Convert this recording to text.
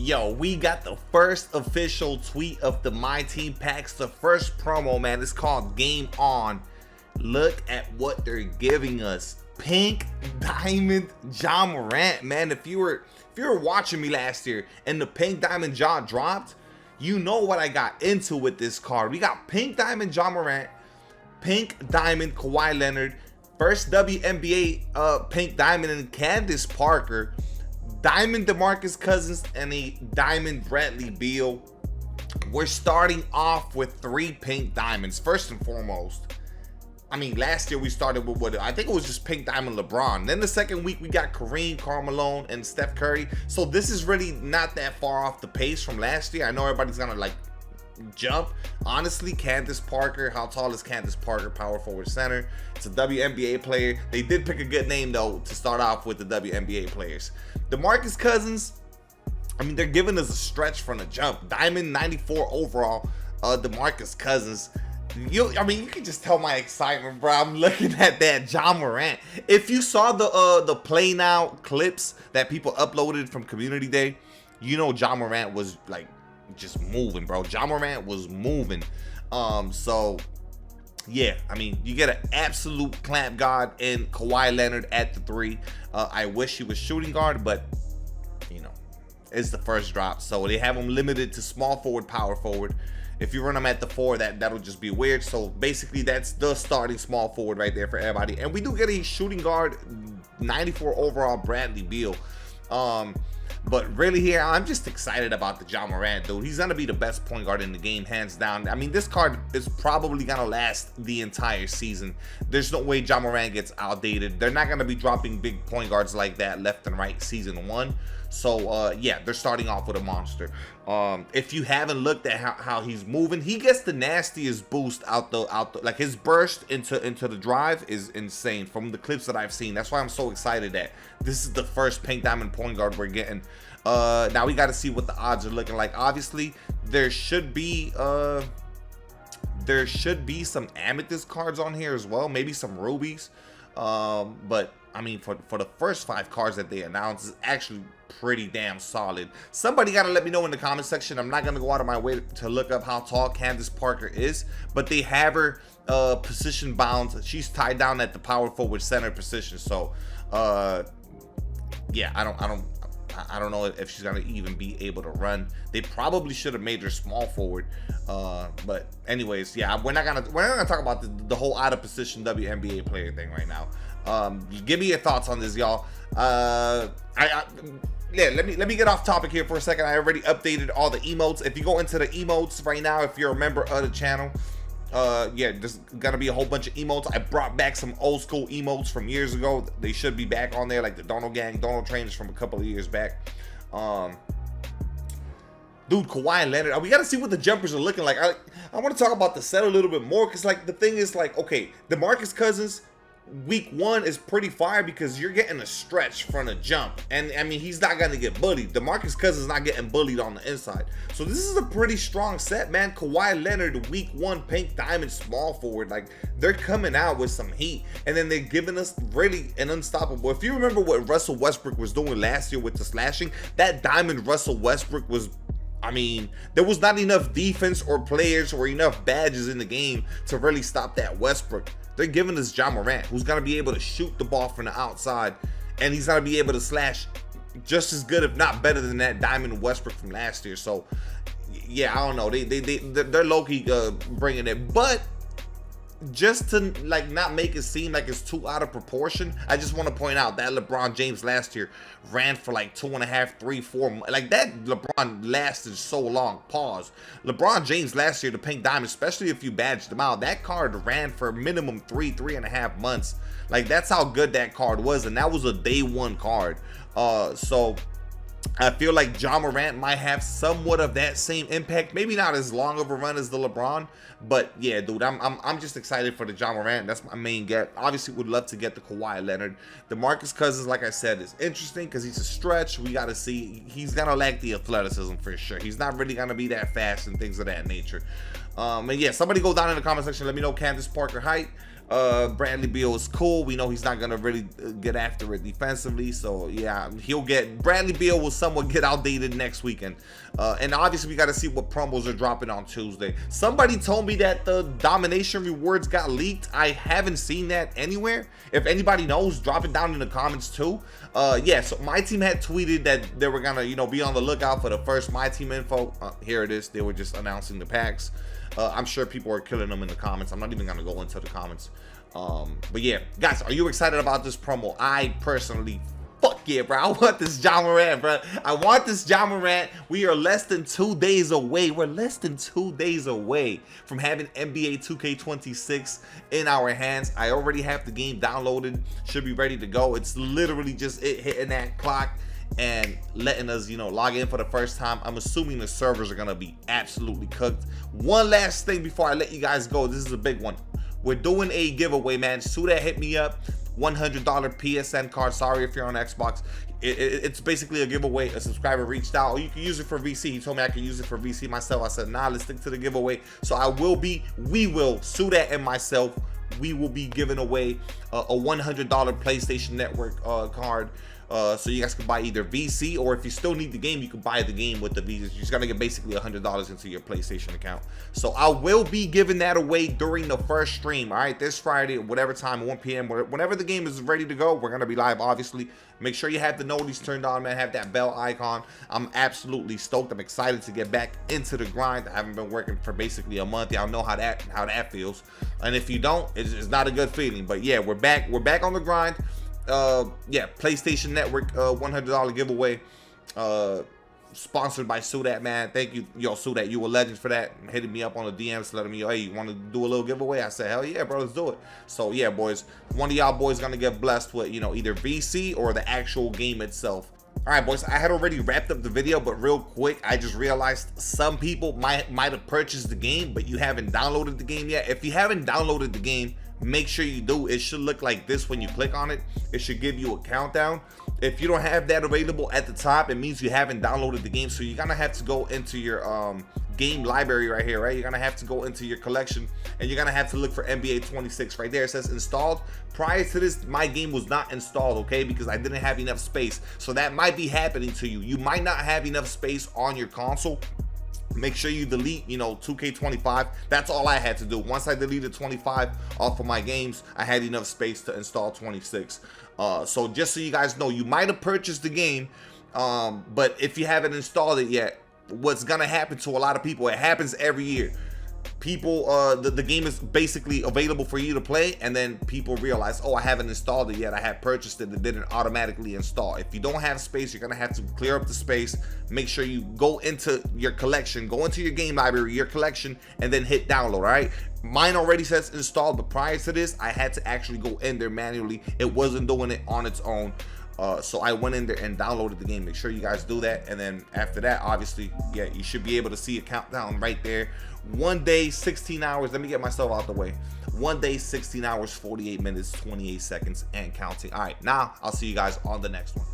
Yo, we got the first official tweet of the My Team packs, the first promo, man. It's called Game On. Look at what they're giving us. Pink Diamond Ja Morant, man. If you were watching me last year and the Pink Diamond Ja dropped, you know what I got into with this card. We got Pink Diamond Ja Morant, Pink Diamond Kawhi Leonard, first WNBA Pink Diamond and Candace Parker, Diamond DeMarcus Cousins, and a Diamond Bradley Beal. We're starting off with 3 Pink Diamonds. First and foremost, I mean, last year we started with what I think it was just Pink Diamond LeBron. Then the second week we got Kareem, Karl Malone, and Steph Curry. So this is really not that far off the pace from last year. I know everybody's gonna like jump. Honestly, Candace Parker, how tall is Candace Parker? Power forward center. It's a WNBA player. They did pick a good name though to start off with the WNBA players. DeMarcus Cousins, I mean, they're giving us a stretch from the jump. Diamond 94 overall, DeMarcus Cousins. I mean, you can just tell my excitement, bro. I'm looking at that Ja Morant. If you saw the Play Now clips that people uploaded from Community Day, you know Ja Morant was like just moving, bro. Ja Morant was moving. So yeah, I mean, you get an absolute clamp guard in Kawhi Leonard at the 3. I wish he was shooting guard, but you know, it's the first drop, so they have him limited to small forward, power forward. If you run him at the 4, that'll just be weird. So basically, that's the starting small forward right there for everybody. And we do get a shooting guard, 94 overall Bradley Beal. But really here, I'm just excited about the Ja Morant, dude. He's gonna be the best point guard in the game, hands down. I mean, this card is probably gonna last the entire season. There's no way Ja Morant gets outdated. They're not gonna be dropping big point guards like that left and right season 1. So yeah, they're starting off with a monster. If you haven't looked at how he's moving, he gets the nastiest boost out the like his burst into the drive is insane from the clips that I've seen. That's why I'm so excited that this is the first Pink Diamond point guard we're getting. Now we got to see what the odds are looking like. Obviously, there should be some amethyst cards on here as well, maybe some rubies. But I mean, for the first 5 cards that they announced, is actually pretty damn solid. Somebody gotta let me know in the comment section. I'm not gonna go out of my way to look up how tall Candace Parker is, but they have her position bound. She's tied down at the power forward center position. So yeah, I don't know if she's gonna even be able to run. They probably should have made her small forward. But anyways, yeah, we're not gonna talk about the whole out of position WNBA player thing right now. Give me your thoughts on this, y'all. Yeah, let me get off topic here for a second. I already updated all the emotes. If you go into the emotes right now, if you're a member of the channel, yeah, there's gonna be a whole bunch of emotes. I brought back some old school emotes from years ago. They should be back on there, like the Donald Gang, Donald Trainers from a couple of years back. Dude, Kawhi Leonard, we gotta see what the jumpers are looking like. I want to talk about the set a little bit more, because like the thing is, like, okay, DeMarcus Cousins week 1 is pretty fire because you're getting a stretch from a jump, and I mean, he's not gonna get bullied. DeMarcus Cousins not getting bullied on the inside, so this is a pretty strong set, man. Kawhi Leonard week 1 Pink Diamond small forward, like they're coming out with some heat, and then they're giving us really an unstoppable. If you remember what Russell Westbrook was doing last year with the slashing, that Diamond Russell Westbrook was, I mean, there was not enough defense or players or enough badges in the game to really stop that Westbrook. They're giving us Ja Morant, who's going to be able to shoot the ball from the outside, and he's going to be able to slash just as good, if not better than that Diamond Westbrook from last year. So, yeah, I don't know. They're low-key bringing it. But just to like not make it seem like it's too out of proportion, I just want to point out that LeBron James last year ran for like 2.5, 3, 4, like that LeBron lasted so long. Pause. LeBron James last year, the Pink Diamond, especially if you badged him out, that card ran for minimum 3.5 months. Like that's how good that card was, and that was a day 1 card. So I feel like Ja Morant might have somewhat of that same impact. Maybe not as long of a run as the LeBron, but yeah, dude, I'm just excited for the Ja Morant. That's my main get. Obviously, would love to get the Kawhi Leonard. DeMarcus Cousins, like I said, is interesting because he's a stretch. We got to see. He's gonna lack the athleticism for sure. He's not really gonna be that fast and things of that nature. And yeah, somebody go down in the comment section. Let me know Candace Parker height. Bradley Beal is cool. We know he's not gonna really get after it defensively, so yeah, Bradley Beal will somewhat get outdated next weekend. And obviously we got to see what promos are dropping on Tuesday. Somebody told me that the domination rewards got leaked. I haven't seen that anywhere. If anybody knows, drop it down in the comments too. Yeah, so my team had tweeted that they were gonna, you know, be on the lookout for the first My Team info. Here it is. They were just announcing the packs. I'm sure people are killing them in the comments. I'm not even gonna go into the comments. But yeah, guys, are you excited about this promo? I personally, fuck yeah, bro. I want this Ja Morant, bro. I want this Ja Morant. We are less than 2 days away. We're less than 2 days away from having NBA 2K26 in our hands. I already have the game downloaded. Should be ready to go. It's literally just it hitting that clock and letting us, you know, log in for the first time. I'm assuming the servers are gonna be absolutely cooked. One last thing before I let you guys go. This is a big one. We're doing a giveaway, man. Suda hit me up. $100 PSN card. Sorry if you're on Xbox. It's basically a giveaway. A subscriber reached out. Oh, you can use it for VC. He told me I could use it for VC myself. I said, nah, let's stick to the giveaway. So we will, Suda and myself, we will be giving away a $100 PlayStation Network card. So you guys can buy either VC, or if you still need the game, you can buy the game with the VC. You're just gonna get basically $100 into your PlayStation account. So I will be giving that away during the first stream. All right, this Friday, whatever time, 1 p.m. Whenever the game is ready to go, we're gonna be live. Obviously, make sure you have the notice turned on, man. Have that bell icon. I'm absolutely stoked. I'm excited to get back into the grind. I haven't been working for basically a month. Y'all know how that feels. And if you don't, it's not a good feeling. But yeah, we're back. We're back on the grind. Yeah, PlayStation Network $100 giveaway, sponsored by Sudat, man. Thank you, yo, Sudat, you a legend for that. Hitting me up on the DMs, letting me know, hey, you want to do a little giveaway? I said, hell yeah, bro, let's do it. So yeah, boys, one of y'all boys gonna get blessed with, you know, either VC or the actual game itself. All right, boys, I had already wrapped up the video, but real quick, I just realized some people might have purchased the game, but you haven't downloaded the game yet. If you haven't downloaded the game, make sure you do. It should look like this when you click on it. It should give you a countdown. If you don't have that available at the top, it means you haven't downloaded the game. So you're gonna have to go into your game library right here, right? You're gonna have to go into your collection, and you're gonna have to look for NBA 26 right there. It says installed. Prior to this, my game was not installed, okay, because I didn't have enough space. So that might be happening to you. You might not have enough space on your console. Make sure you delete, you know, 2K25. That's all I had to do. Once I deleted 25 off of my games, I had enough space to install 26. So just so you guys know, you might have purchased the game, but if you haven't installed it yet, what's gonna happen to a lot of people, it happens every year. People, the game is basically available for you to play, and then people realize, oh, I haven't installed it yet. I had purchased it. It didn't automatically install. If you don't have space, you're gonna have to clear up the space. Make sure you go into your collection, go into your game library, your collection, and then hit download. All right, mine already says installed, but prior to this, I had to actually go in there manually. It wasn't doing it on its own. So I went in there and downloaded the game. Make sure you guys do that. And then after that, obviously, yeah, you should be able to see a countdown right there. 1 day, 16 hours. Let me get myself out the way. 1 day, 16 hours, 48 minutes, 28 seconds, and counting. All right, now I'll see you guys on the next one.